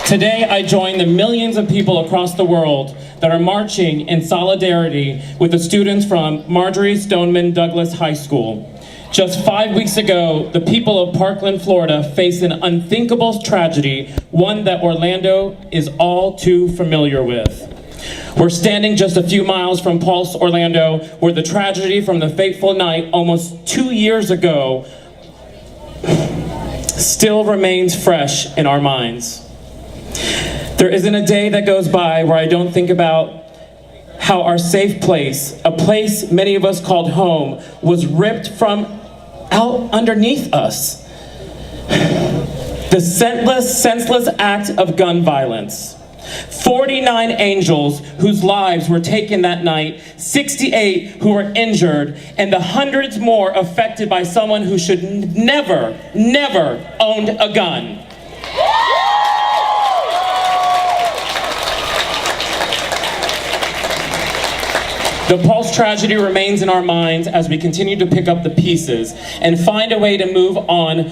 Today, I join the millions of people across the world that are marching in solidarity with the students from Marjory Stoneman Douglas High School. Just 5 weeks ago, the people of Parkland, Florida faced an unthinkable tragedy, one that Orlando is all too familiar with. We're standing just a few miles from Pulse, Orlando, where the tragedy from the fateful night almost 2 years ago still remains fresh in our minds. There isn't a day that goes by where I don't think about how our safe place, a place many of us called home, was ripped from out underneath us. The senseless act of gun violence. 49 angels whose lives were taken that night, 68 who were injured, and the hundreds more affected by someone who should never owned a gun. The Pulse tragedy remains in our minds as we continue to pick up the pieces and find a way to move on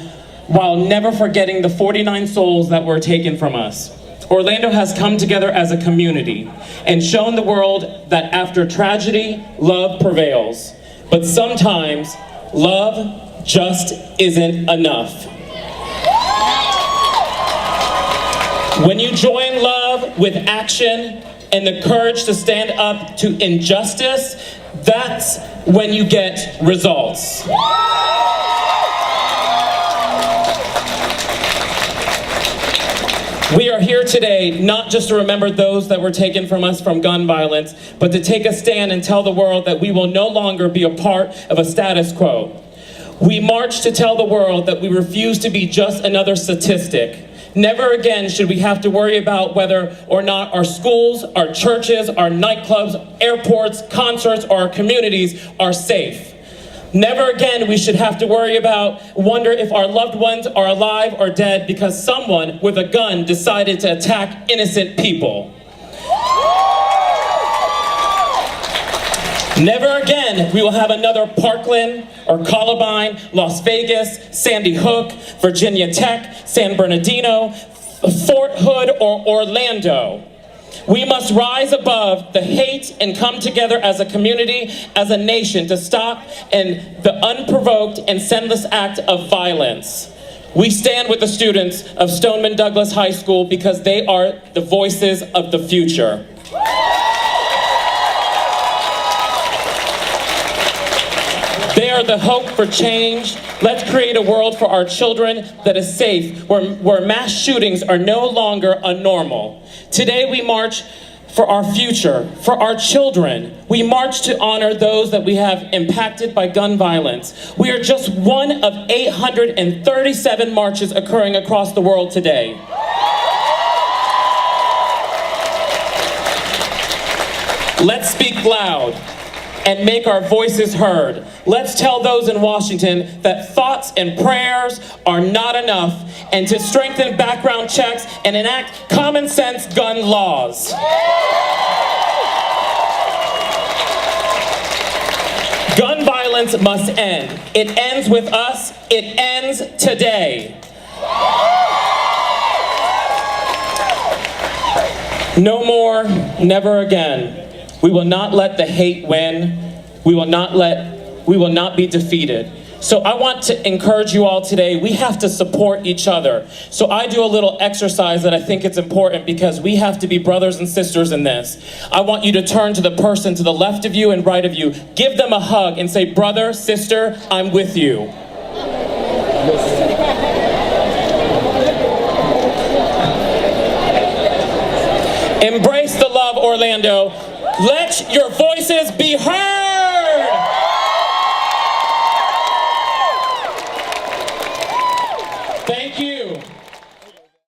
while never forgetting the 49 souls that were taken from us. Orlando has come together as a community and shown the world that after tragedy, love prevails. But sometimes, love just isn't enough. When you join love with action and the courage to stand up to injustice, that's when you get results. We are here today not just to remember those that were taken from us from gun violence, but to take a stand and tell the world that we will no longer be a part of a status quo. We march to tell the world that we refuse to be just another statistic. Never again should we have to worry about whether or not our schools, our churches, our nightclubs, airports, concerts, or our communities are safe. Never again we should have to wonder if our loved ones are alive or dead because someone with a gun decided to attack innocent people. Never again we will have another Parkland or Columbine, Las Vegas, Sandy Hook, Virginia Tech, San Bernardino, Fort Hood, or Orlando. We must rise above the hate and come together as a community, as a nation, to stop the unprovoked and senseless act of violence. We stand with the students of Stoneman Douglas High School because they are the voices of the future. They are the hope for change. Let's create a world for our children that is safe, where mass shootings are no longer a normal. Today we march for our future, for our children. We march to honor those that we have impacted by gun violence. We are just one of 837 marches occurring across the world today. Let's speak loud and make our voices heard. Let's tell those in Washington that thoughts and prayers are not enough, and to strengthen background checks and enact common sense gun laws. Gun violence must end. It ends with us. It ends today. No more, never again. We will not let the hate win. We will not be defeated. So I want to encourage you all today, we have to support each other. So I do a little exercise that I think it's important because we have to be brothers and sisters in this. I want you to turn to the person to the left of you and right of you. Give them a hug and say, brother, sister, I'm with you. Embrace the love, Orlando. Let your voices be heard.